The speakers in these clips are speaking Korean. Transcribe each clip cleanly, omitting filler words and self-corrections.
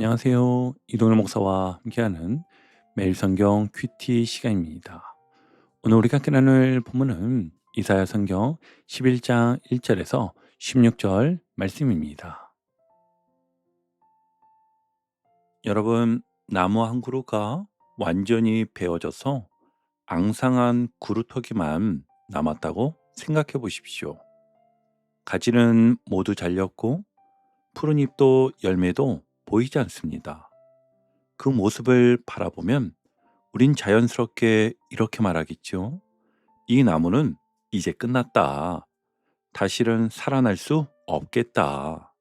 안녕하세요. 이동일 목사와 함께하는 매일 성경 큐티 시간입니다. 오늘 우리가 함께 나눌 본문은 이사야 성경 11장 1절에서 16절 말씀입니다. 여러분, 나무 한 그루가 완전히 베어져서 앙상한 그루터기만 남았다고 생각해 보십시오. 가지는 모두 잘렸고 푸른 잎도 열매도 보이지 않습니다. 그 모습을 바라보면 우린 자연스럽게 이렇게 말하겠죠. 이 나무는 이제 끝났다. 다시는 살아날 수 없겠다.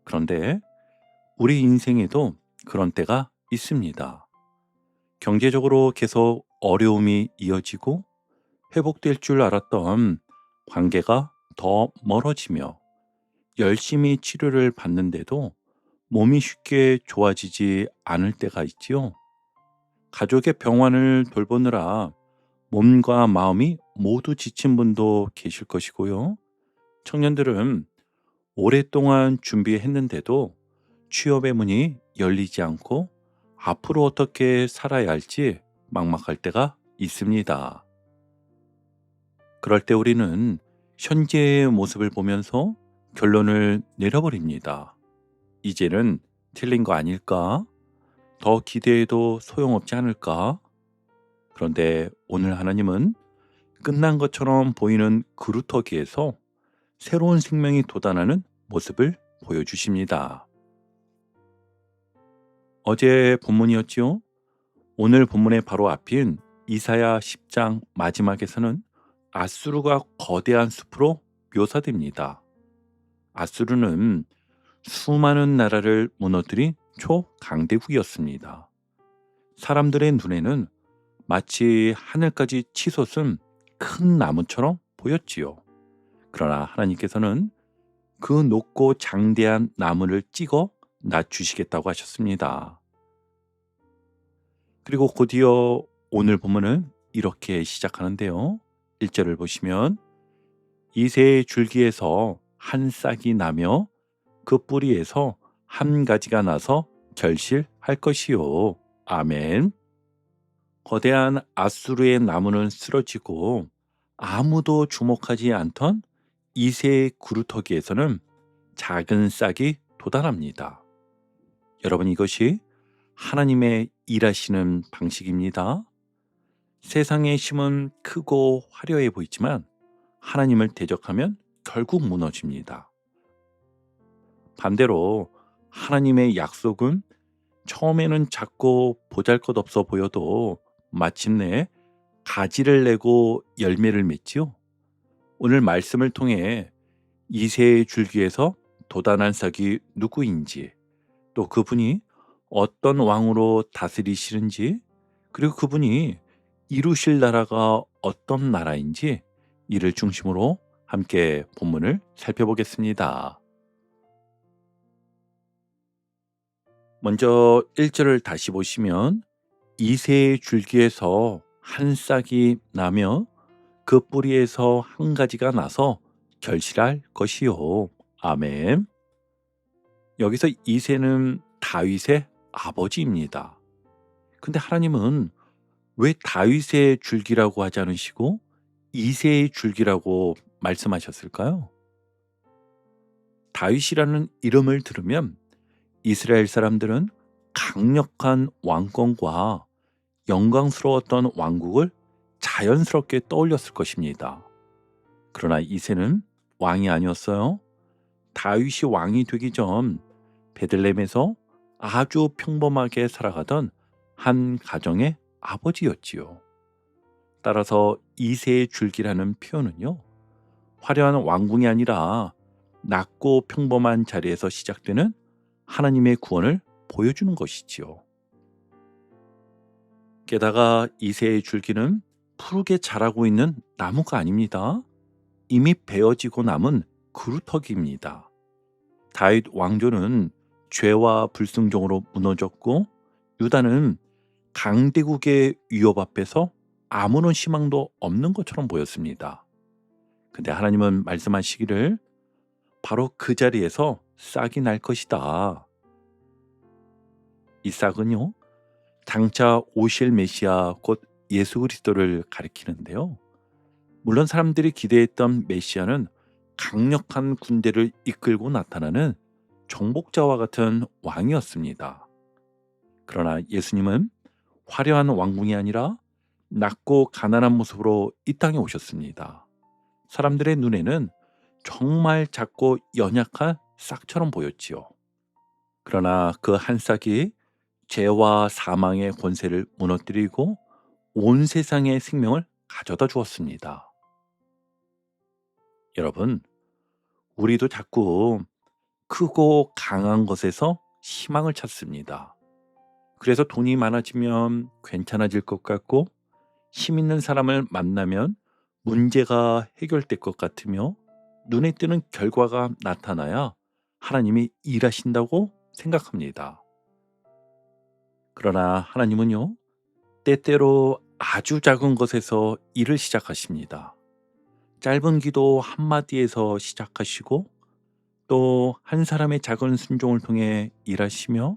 그런데 우리 인생에도 그런 때가 있습니다. 경제적으로 계속 어려움이 이어지고 회복될 줄 알았던 관계가 더 멀어지며 열심히 치료를 받는데도 몸이 쉽게 좋아지지 않을 때가 있지요. 가족의 병환을 돌보느라 몸과 마음이 모두 지친 분도 계실 것이고요. 청년들은 오랫동안 준비했는데도 취업의 문이 열리지 않고 앞으로 어떻게 살아야 할지 막막할 때가 있습니다. 그럴 때 우리는 현재의 모습을 보면서 결론을 내려버립니다. 이제는 틀린 거 아닐까? 더 기대해도 소용없지 않을까? 그런데 오늘 하나님은 끝난 것처럼 보이는 그루터기에서 새로운 생명이 돋아나는 모습을 보여주십니다. 어제 본문이었지요? 오늘 본문의 바로 앞인 이사야 10장 마지막에서는 아수르가 거대한 숲으로 묘사됩니다. 아수르는 수많은 나라를 무너뜨린 초강대국이었습니다. 사람들의 눈에는 마치 하늘까지 치솟은 큰 나무처럼 보였지요. 그러나 하나님께서는 그 높고 장대한 나무를 찍어 낮추시겠다고 하셨습니다. 그리고 곧이어 오늘 본문은 이렇게 시작하는데요. 1절을 보시면 이새의 줄기에서 한 싹이 나며 그 뿌리에서 한 가지가 나서 결실할 것이요. 아멘. 거대한 아수르의 나무는 쓰러지고 아무도 주목하지 않던 이새의 그루터기에서는 작은 싹이 돋아납니다. 여러분, 이것이 하나님의 일하시는 방식입니다. 세상의 힘은 크고 화려해 보이지만 하나님을 대적하면 결국 무너집니다. 반대로 하나님의 약속은 처음에는 작고 보잘것없어 보여도 마침내 가지를 내고 열매를 맺지요. 오늘 말씀을 통해 이새의 줄기에서 돋아난 싹이 누구인지, 또 그분이 어떤 왕으로 다스리시는지, 그리고 그분이 이루실 나라가 어떤 나라인지, 이를 중심으로 함께 본문을 살펴보겠습니다. 먼저 1절을 다시 보시면 이새의 줄기에서 한 싹이 나며 그 뿌리에서 한 가지가 나서 결실할 것이요. 아멘. 여기서 이새는 다윗의 아버지입니다. 근데 하나님은 왜 다윗의 줄기라고 하지 않으시고 이새의 줄기라고 말씀하셨을까요? 다윗이라는 이름을 들으면 이스라엘 사람들은 강력한 왕권과 영광스러웠던 왕국을 자연스럽게 떠올렸을 것입니다. 그러나 이새는 왕이 아니었어요. 다윗이 왕이 되기 전 베들레헴에서 아주 평범하게 살아가던 한 가정의 아버지였지요. 따라서 이새의 줄기라는 표현은요, 화려한 왕궁이 아니라 낮고 평범한 자리에서 시작되는 하나님의 구원을 보여주는 것이지요. 게다가 이새의 줄기는 푸르게 자라고 있는 나무가 아닙니다. 이미 베어지고 남은 그루터기입니다. 다윗 왕조는 죄와 불순종으로 무너졌고 유다는 강대국의 위협 앞에서 아무런 희망도 없는 것처럼 보였습니다. 근데 하나님은 말씀하시기를 바로 그 자리에서 싹이 날 것이다. 이 싹은요, 장차 오실 메시아 곧 예수 그리스도를 가리키는데요. 물론 사람들이 기대했던 메시아는 강력한 군대를 이끌고 나타나는 정복자와 같은 왕이었습니다. 그러나 예수님은 화려한 왕궁이 아니라 낮고 가난한 모습으로 이 땅에 오셨습니다. 사람들의 눈에는 정말 작고 연약한 싹처럼 보였지요. 그러나 그 한 싹이 죄와 사망의 권세를 무너뜨리고 온 세상의 생명을 가져다 주었습니다. 여러분, 우리도 자꾸 크고 강한 것에서 희망을 찾습니다. 그래서 돈이 많아지면 괜찮아질 것 같고, 힘 있는 사람을 만나면 문제가 해결될 것 같으며, 눈에 띄는 결과가 나타나야 하나님이 일하신다고 생각합니다. 그러나 하나님은요, 때때로 아주 작은 것에서 일을 시작하십니다. 짧은 기도 한마디에서 시작하시고, 또 한 사람의 작은 순종을 통해 일하시며,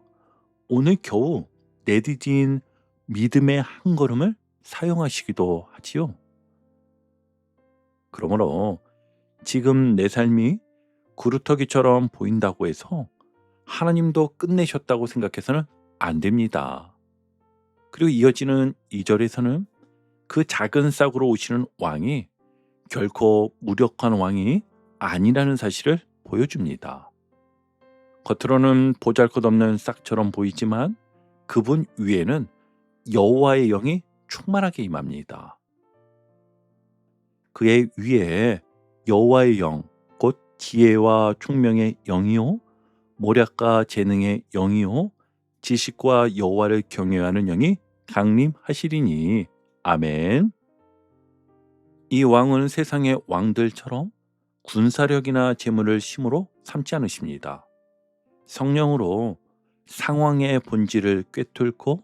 오늘 겨우 내디딘 믿음의 한 걸음을 사용하시기도 하지요. 그러므로 지금 내 삶이 구루터기처럼 보인다고 해서 하나님도 끝내셨다고 생각해서는 안 됩니다. 그리고 이어지는 2절에서는 그 작은 싹으로 오시는 왕이 결코 무력한 왕이 아니라는 사실을 보여줍니다. 겉으로는 보잘것없는 싹처럼 보이지만 그분 위에는 여호와의 영이 충만하게 임합니다. 그의 위에 여호와의 영, 곧 지혜와 총명의 영이요, 모략과 재능의 영이요, 지식과 여호와를 경외하는 영이 강림하시리니. 아멘. 이 왕은 세상의 왕들처럼 군사력이나 재물을 힘으로 삼지 않으십니다. 성령으로 상황의 본질을 꿰뚫고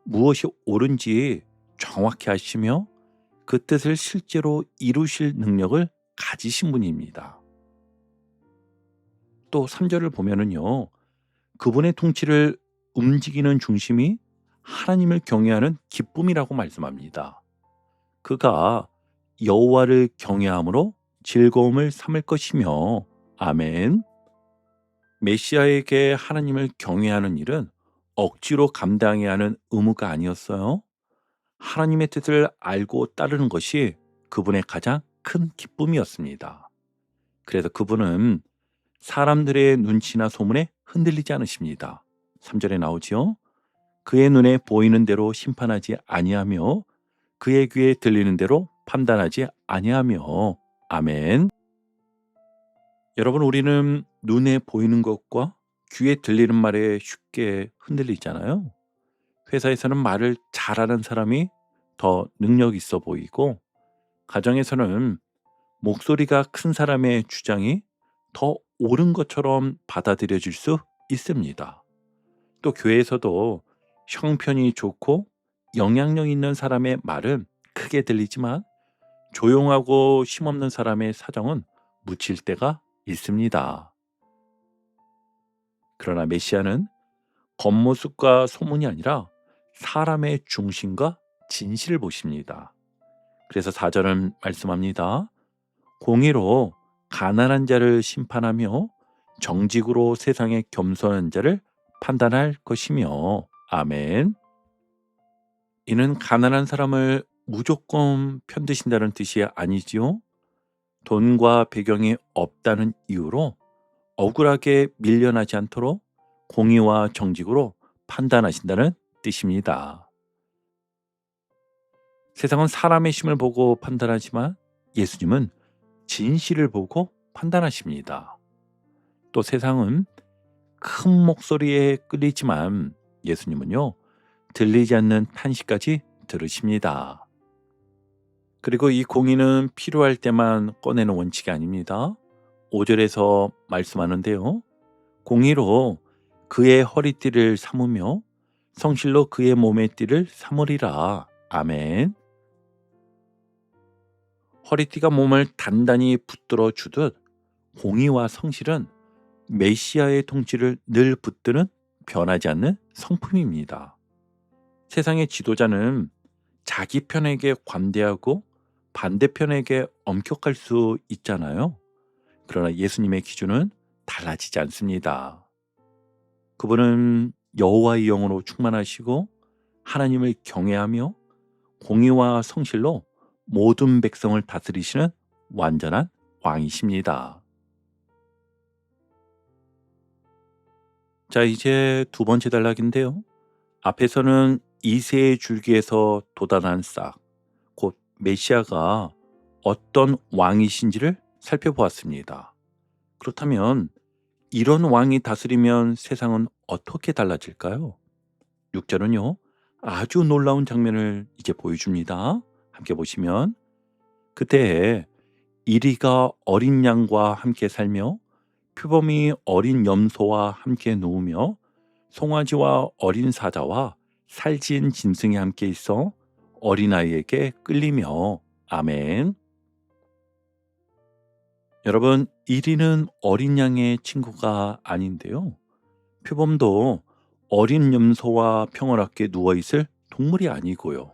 무엇이 옳은지 정확히 아시며 그 뜻을 실제로 이루실 능력을 가지신 분입니다. 또 3절을 보면은요, 그분의 통치를 움직이는 중심이 하나님을 경외하는 기쁨이라고 말씀합니다. 그가 여호와를 경외함으로 즐거움을 삼을 것이며. 아멘. 메시아에게 하나님을 경외하는 일은 억지로 감당해야 하는 의무가 아니었어요. 하나님의 뜻을 알고 따르는 것이 그분의 가장 큰 기쁨이었습니다. 그래서 그분은 사람들의 눈치나 소문에 흔들리지 않으십니다. 3절에 나오지요. 그의 눈에 보이는 대로 심판하지 아니하며 그의 귀에 들리는 대로 판단하지 아니하며. 아멘. 여러분, 우리는 눈에 보이는 것과 귀에 들리는 말에 쉽게 흔들리잖아요. 회사에서는 말을 잘하는 사람이 더 능력 있어 보이고, 가정에서는 목소리가 큰 사람의 주장이 더 옳은 것처럼 받아들여질 수 있습니다. 또 교회에서도 형편이 좋고 영향력 있는 사람의 말은 크게 들리지만 조용하고 힘없는 사람의 사정은 묻힐 때가 있습니다. 그러나 메시아는 겉모습과 소문이 아니라 사람의 중심과 진실을 보십니다. 그래서 4절은 말씀합니다. 공의로 가난한 자를 심판하며 정직으로 세상의 겸손한 자를 판단할 것이며. 아멘. 이는 가난한 사람을 무조건 편드신다는 뜻이 아니지요. 돈과 배경이 없다는 이유로 억울하게 밀려나지 않도록 공의와 정직으로 판단하신다는 뜻입니다. 세상은 사람의 힘을 보고 판단하지만 예수님은 진실을 보고 판단하십니다. 또 세상은 큰 목소리에 끌리지만 예수님은요, 들리지 않는 탄식까지 들으십니다. 그리고 이 공의는 필요할 때만 꺼내는 원칙이 아닙니다. 5절에서 말씀하는데요. 공의로 그의 허리띠를 삼으며 성실로 그의 몸의 띠를 삼으리라. 아멘. 허리띠가 몸을 단단히 붙들어 주듯 공의와 성실은 메시아의 통치를 늘 붙드는 변하지 않는 성품입니다. 세상의 지도자는 자기 편에게 관대하고 반대편에게 엄격할 수 있잖아요. 그러나 예수님의 기준은 달라지지 않습니다. 그분은 여호와의 영으로 충만하시고 하나님을 경외하며 공의와 성실로 모든 백성을 다스리시는 완전한 왕이십니다. 자, 이제 두 번째 단락인데요. 앞에서는 이새의 줄기에서 돋아난 싹, 곧 메시아가 어떤 왕이신지를 살펴보았습니다. 그렇다면 이런 왕이 다스리면 세상은 어떻게 달라질까요? 6절은요, 아주 놀라운 장면을 이제 보여줍니다. 함께 보시면, 그때에 이리가 어린 양과 함께 살며 표범이 어린 염소와 함께 누우며 송아지와 어린 사자와 살진 짐승이 함께 있어 어린아이에게 끌리며. 아멘. 여러분, 이리는 어린 양의 친구가 아닌데요. 표범도 어린 염소와 평화롭게 누워있을 동물이 아니고요.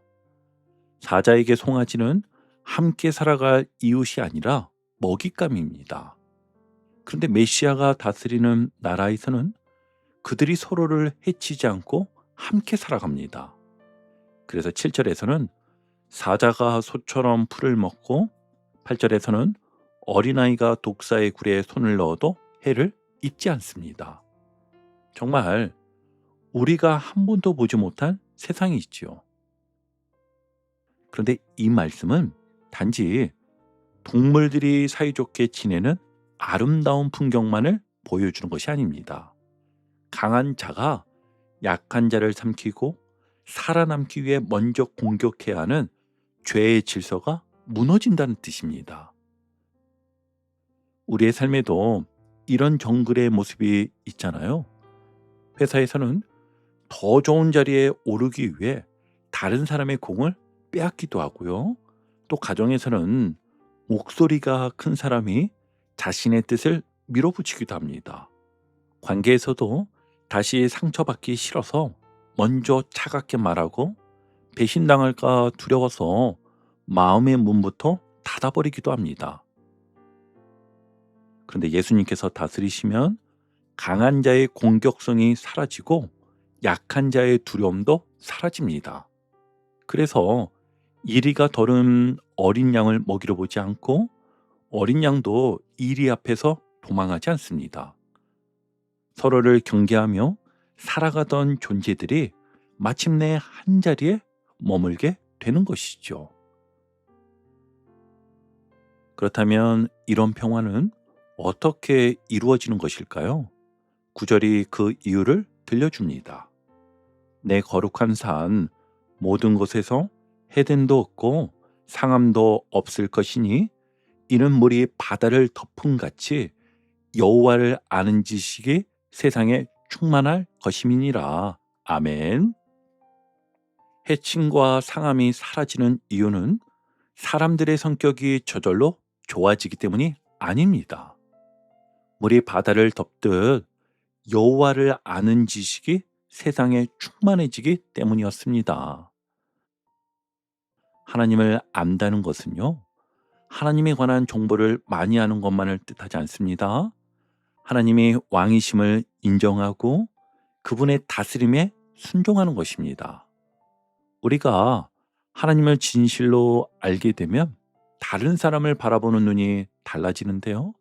사자에게 송아지는 함께 살아갈 이웃이 아니라 먹잇감입니다. 그런데 메시아가 다스리는 나라에서는 그들이 서로를 해치지 않고 함께 살아갑니다. 그래서 7절에서는 사자가 소처럼 풀을 먹고 8절에서는 어린아이가 독사의 굴에 손을 넣어도 해를 입지 않습니다. 정말 우리가 한 번도 보지 못한 세상이 있지요. 그런데 이 말씀은 단지 동물들이 사이좋게 지내는 아름다운 풍경만을 보여주는 것이 아닙니다. 강한 자가 약한 자를 삼키고 살아남기 위해 먼저 공격해야 하는 죄의 질서가 무너진다는 뜻입니다. 우리의 삶에도 이런 정글의 모습이 있잖아요. 회사에서는 더 좋은 자리에 오르기 위해 다른 사람의 공을 빼앗기도 하고요. 또 가정에서는 목소리가 큰 사람이 자신의 뜻을 밀어붙이기도 합니다. 관계에서도 다시 상처받기 싫어서 먼저 차갑게 말하고 배신당할까 두려워서 마음의 문부터 닫아버리기도 합니다. 그런데 예수님께서 다스리시면 강한 자의 공격성이 사라지고 약한 자의 두려움도 사라집니다. 그래서 이리가 더른 어린 양을 먹이러 보지 않고 어린 양도 이리 앞에서 도망하지 않습니다. 서로를 경계하며 살아가던 존재들이 마침내 한자리에 머물게 되는 것이죠. 그렇다면 이런 평화는 어떻게 이루어지는 것일까요? 9절이 그 이유를 들려줍니다. 내 거룩한 산 모든 곳에서 해됨도 없고 상함도 없을 것이니 이는 물이 바다를 덮은 같이 여호와를 아는 지식이 세상에 충만할 것임이니라. 아멘. 해침과 상함이 사라지는 이유는 사람들의 성격이 저절로 좋아지기 때문이 아닙니다. 물이 바다를 덮듯 여호와를 아는 지식이 세상에 충만해지기 때문이었습니다. 하나님을 안다는 것은요, 하나님에 관한 정보를 많이 아는 것만을 뜻하지 않습니다. 하나님이 왕이심을 인정하고 그분의 다스림에 순종하는 것입니다. 우리가 하나님을 진실로 알게 되면 다른 사람을 바라보는 눈이 달라지는데요.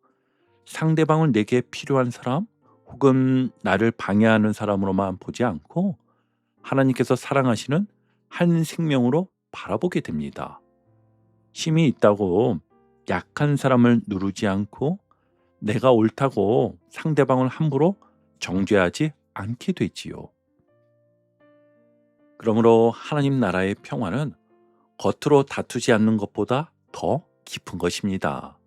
상대방을 내게 필요한 사람 혹은 나를 방해하는 사람으로만 보지 않고 하나님께서 사랑하시는 한 생명으로 바라보게 됩니다. 힘이 있다고 약한 사람을 누르지 않고 내가 옳다고 상대방을 함부로 정죄하지 않게 되지요. 그러므로 하나님 나라의 평화는 겉으로 다투지 않는 것보다 더 깊은 것입니다.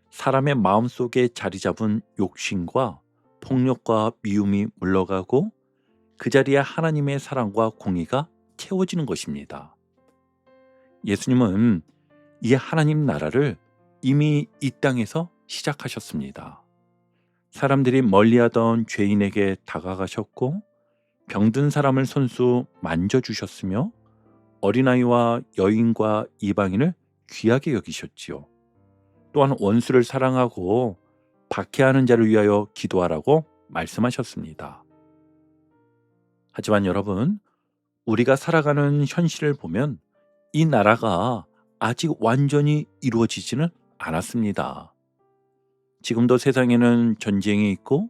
사람의 마음속에 자리 잡은 욕심과 폭력과 미움이 물러가고 그 자리에 하나님의 사랑과 공의가 채워지는 것입니다. 예수님은 이 하나님 나라를 이미 이 땅에서 시작하셨습니다. 사람들이 멀리하던 죄인에게 다가가셨고 병든 사람을 손수 만져주셨으며 어린아이와 여인과 이방인을 귀하게 여기셨지요. 또한 원수를 사랑하고 박해하는 자를 위하여 기도하라고 말씀하셨습니다. 하지만 여러분, 우리가 살아가는 현실을 보면 이 나라가 아직 완전히 이루어지지는 않았습니다. 지금도 세상에는 전쟁이 있고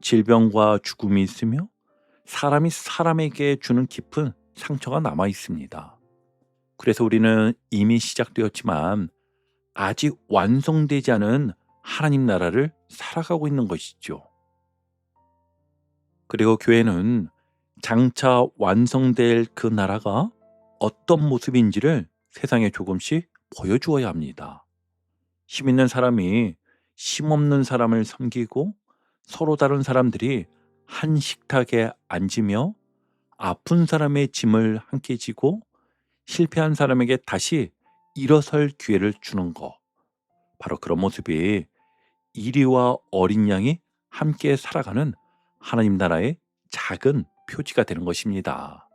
질병과 죽음이 있으며 사람이 사람에게 주는 깊은 상처가 남아 있습니다. 그래서 우리는 이미 시작되었지만 아직 완성되지 않은 하나님 나라를 살아가고 있는 것이죠. 그리고 교회는 장차 완성될 그 나라가 어떤 모습인지를 세상에 조금씩 보여주어야 합니다. 힘 있는 사람이 힘 없는 사람을 섬기고 서로 다른 사람들이 한 식탁에 앉으며 아픈 사람의 짐을 함께 지고 실패한 사람에게 다시 일어설 기회를 주는 것. 바로 그런 모습이 이리와 어린 양이 함께 살아가는 하나님 나라의 작은 표지가 되는 것입니다.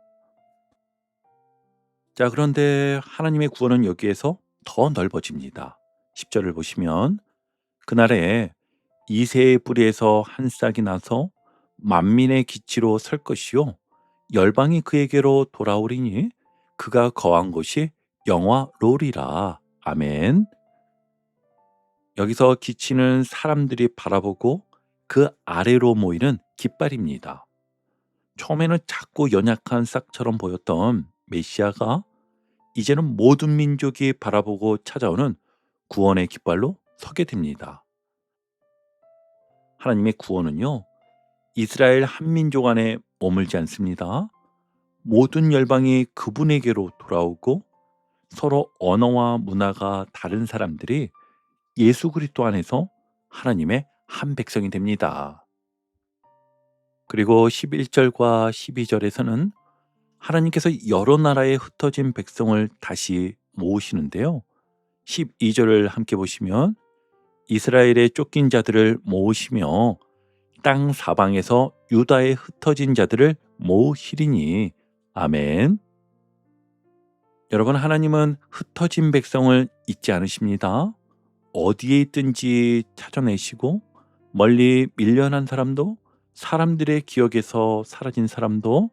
자, 그런데 하나님의 구원은 여기에서 더 넓어집니다. 10절을 보시면 그날에 이새의 뿌리에서 한 싹이 나서 만민의 기치로 설 것이요 열방이 그에게로 돌아오리니 그가 거한 곳이 영화로리라. 아멘. 여기서 기치는 사람들이 바라보고 그 아래로 모이는 깃발입니다. 처음에는 작고 연약한 싹처럼 보였던 메시아가 이제는 모든 민족이 바라보고 찾아오는 구원의 깃발로 서게 됩니다. 하나님의 구원은요, 이스라엘 한 민족 안에 머물지 않습니다. 모든 열방이 그분에게로 돌아오고 서로 언어와 문화가 다른 사람들이 예수 그리스도 안에서 하나님의 한 백성이 됩니다. 그리고 11절과 12절에서는 하나님께서 여러 나라에 흩어진 백성을 다시 모으시는데요. 12절을 함께 보시면 이스라엘의 쫓긴 자들을 모으시며 땅 사방에서 유다에 흩어진 자들을 모으시리니. 아멘. 여러분, 하나님은 흩어진 백성을 잊지 않으십니다. 어디에 있든지 찾아내시고 멀리 밀려난 사람도 사람들의 기억에서 사라진 사람도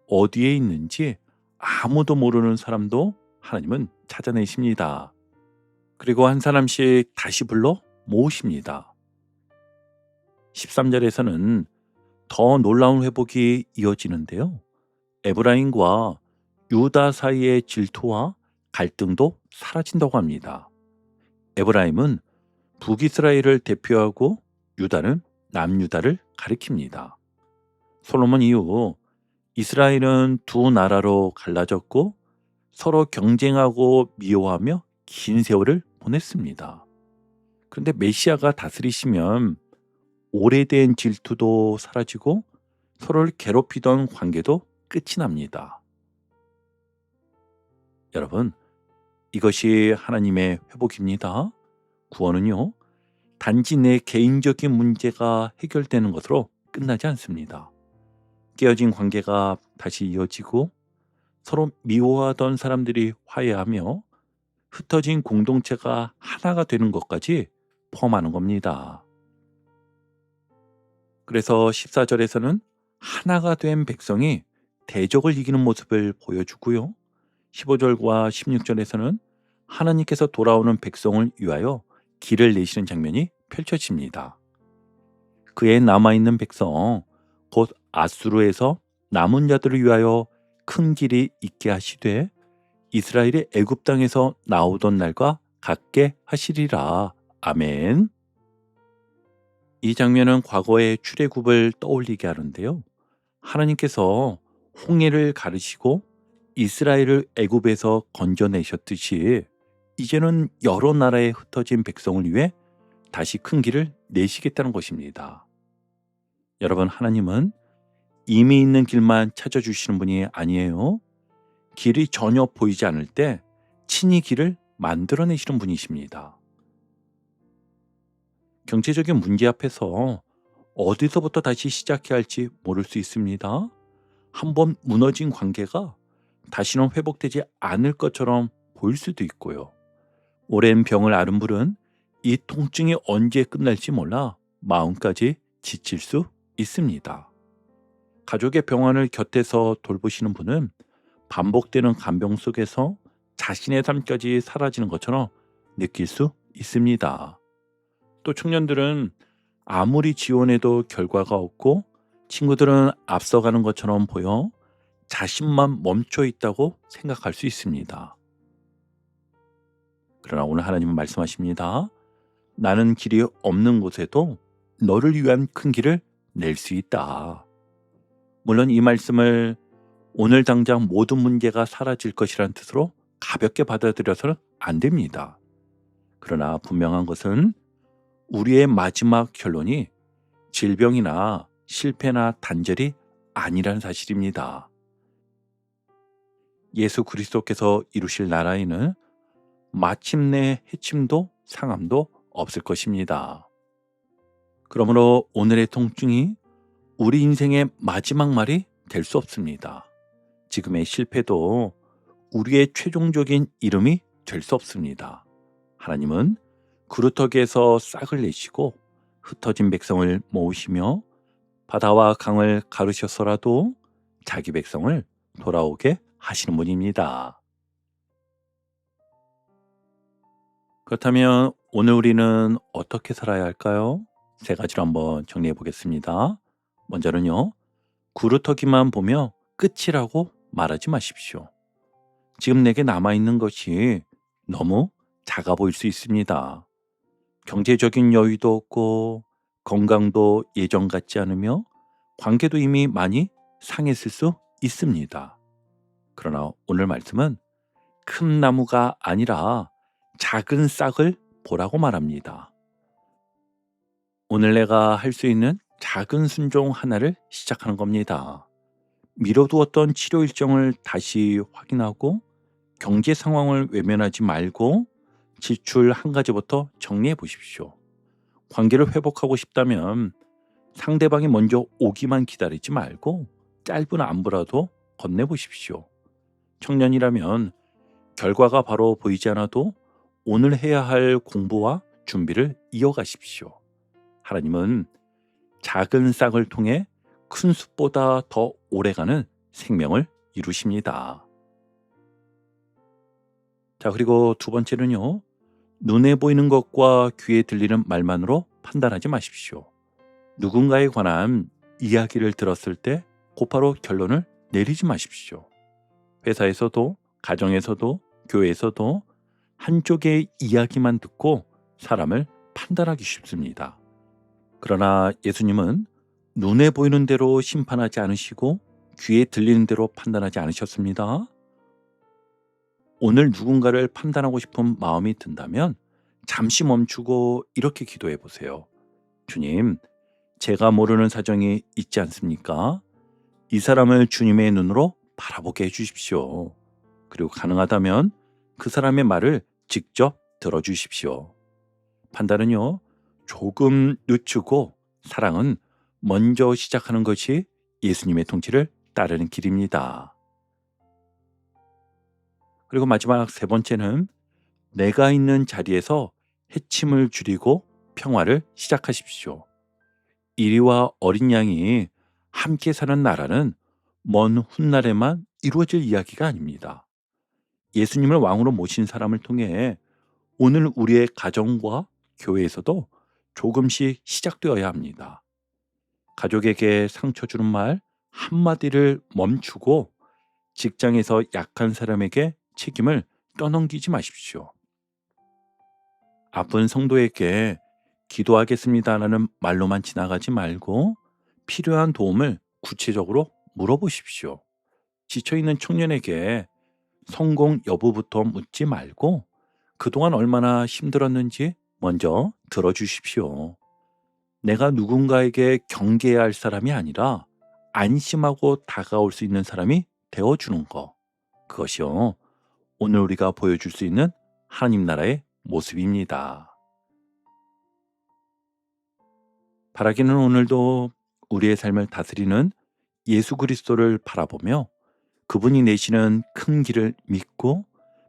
어디에 있는지 아무도 모르는 사람도 하나님은 찾아내십니다. 그리고 한 사람씩 다시 불러 모으십니다. 13절에서는 더 놀라운 회복이 이어지는데요. 에브라임과 유다 사이의 질투와 갈등도 사라진다고 합니다. 에브라임은 북이스라엘을 대표하고 유다는 남유다를 가리킵니다. 솔로몬 이후 이스라엘은 두 나라로 갈라졌고 서로 경쟁하고 미워하며 긴 세월을 보냈습니다. 그런데 메시아가 다스리시면 오래된 질투도 사라지고 서로를 괴롭히던 관계도 끝이 납니다. 여러분, 이것이 하나님의 회복입니다. 구원은요, 단지 내 개인적인 문제가 해결되는 것으로 끝나지 않습니다. 깨어진 관계가 다시 이어지고 서로 미워하던 사람들이 화해하며 흩어진 공동체가 하나가 되는 것까지 포함하는 겁니다. 그래서 14절에서는 하나가 된 백성이 대적을 이기는 모습을 보여주고요. 15절과 16절에서는 하나님께서 돌아오는 백성을 위하여 길을 내시는 장면이 펼쳐집니다. 그의 남아있는 백성 곧 아수르에서 남은 자들을 위하여 큰 길이 있게 하시되 이스라엘의 애굽 땅에서 나오던 날과 같게 하시리라. 아멘. 이 장면은 과거의 출애굽을 떠올리게 하는데요. 하나님께서 홍해를 가르시고 이스라엘을 애굽에서 건져내셨듯이 이제는 여러 나라에 흩어진 백성을 위해 다시 큰 길을 내시겠다는 것입니다. 여러분, 하나님은 이미 있는 길만 찾아주시는 분이 아니에요. 길이 전혀 보이지 않을 때 친히 길을 만들어내시는 분이십니다. 경제적인 문제 앞에서 어디서부터 다시 시작해야 할지 모를 수 있습니다. 한번 무너진 관계가 다시는 회복되지 않을 것처럼 보일 수도 있고요. 오랜 병을 앓은 분은 이 통증이 언제 끝날지 몰라 마음까지 지칠 수 있습니다. 가족의 병환을 곁에서 돌보시는 분은 반복되는 간병 속에서 자신의 삶까지 사라지는 것처럼 느낄 수 있습니다. 또 청년들은 아무리 지원해도 결과가 없고 친구들은 앞서가는 것처럼 보여 자신만 멈춰 있다고 생각할 수 있습니다. 그러나 오늘 하나님은 말씀하십니다. 나는 길이 없는 곳에도 너를 위한 큰 길을 낼 수 있다. 물론 이 말씀을 오늘 당장 모든 문제가 사라질 것이라는 뜻으로 가볍게 받아들여서는 안 됩니다. 그러나 분명한 것은 우리의 마지막 결론이 질병이나 실패나 단절이 아니란 사실입니다. 예수 그리스도께서 이루실 나라에는 마침내 해침도 상함도 없을 것입니다. 그러므로 오늘의 통증이 우리 인생의 마지막 말이 될 수 없습니다. 지금의 실패도 우리의 최종적인 이름이 될 수 없습니다. 하나님은 그루터기에서 싹을 내시고 흩어진 백성을 모으시며 바다와 강을 가르셔서라도 자기 백성을 돌아오게 하시는 분입니다. 그렇다면 오늘 우리는 어떻게 살아야 할까요? 세 가지로 한번 정리해 보겠습니다. 먼저는요, 구루터기만 보며 끝이라고 말하지 마십시오. 지금 내게 남아있는 것이 너무 작아 보일 수 있습니다. 경제적인 여유도 없고 건강도 예전 같지 않으며 관계도 이미 많이 상했을 수 있습니다. 그러나 오늘 말씀은 큰 나무가 아니라 작은 싹을 보라고 말합니다. 오늘 내가 할 수 있는 작은 순종 하나를 시작하는 겁니다. 미뤄두었던 치료 일정을 다시 확인하고 경제 상황을 외면하지 말고 지출 한 가지부터 정리해 보십시오. 관계를 회복하고 싶다면 상대방이 먼저 오기만 기다리지 말고 짧은 안부라도 건네보십시오. 청년이라면 결과가 바로 보이지 않아도 오늘 해야 할 공부와 준비를 이어가십시오. 하나님은 작은 싹을 통해 큰 숲보다 더 오래가는 생명을 이루십니다. 자, 그리고 두 번째는요. 눈에 보이는 것과 귀에 들리는 말만으로 판단하지 마십시오. 누군가에 관한 이야기를 들었을 때 곧바로 결론을 내리지 마십시오. 회사에서도, 가정에서도, 교회에서도 한쪽의 이야기만 듣고 사람을 판단하기 쉽습니다. 그러나 예수님은 눈에 보이는 대로 심판하지 않으시고 귀에 들리는 대로 판단하지 않으셨습니다. 오늘 누군가를 판단하고 싶은 마음이 든다면 잠시 멈추고 이렇게 기도해 보세요. 주님, 제가 모르는 사정이 있지 않습니까? 이 사람을 주님의 눈으로 바라보게 해주십시오. 그리고 가능하다면 그 사람의 말을 직접 들어주십시오. 판단은요, 조금 늦추고 사랑은 먼저 시작하는 것이 예수님의 통치를 따르는 길입니다. 그리고 마지막 세 번째는 내가 있는 자리에서 해침을 줄이고 평화를 시작하십시오. 이리와 어린 양이 함께 사는 나라는 먼 훗날에만 이루어질 이야기가 아닙니다. 예수님을 왕으로 모신 사람을 통해 오늘 우리의 가정과 교회에서도 조금씩 시작되어야 합니다. 가족에게 상처 주는 말 한마디를 멈추고 직장에서 약한 사람에게 책임을 떠넘기지 마십시오. 아픈 성도에게 기도하겠습니다라는 말로만 지나가지 말고 필요한 도움을 구체적으로 물어보십시오. 지쳐있는 청년에게 성공 여부부터 묻지 말고 그동안 얼마나 힘들었는지 먼저 들어주십시오. 내가 누군가에게 경계해야 할 사람이 아니라 안심하고 다가올 수 있는 사람이 되어주는 것. 그것이요. 오늘 우리가 보여줄 수 있는 하나님 나라의 모습입니다. 바라기는 오늘도 우리의 삶을 다스리는 예수 그리스도를 바라보며 그분이 내시는 큰 길을 믿고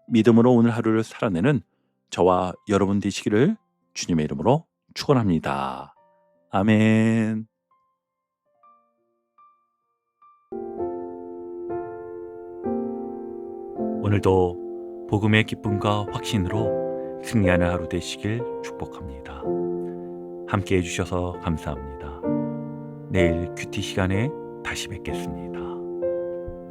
믿음으로 오늘 하루를 살아내는 저와 여러분 되시기를 주님의 이름으로 축원합니다. 아멘. 오늘도 복음의 기쁨과 확신으로 승리하는 하루 되시길 축복합니다. 함께 해주셔서 감사합니다. 내일 큐티 시간에 다시 뵙겠습니다.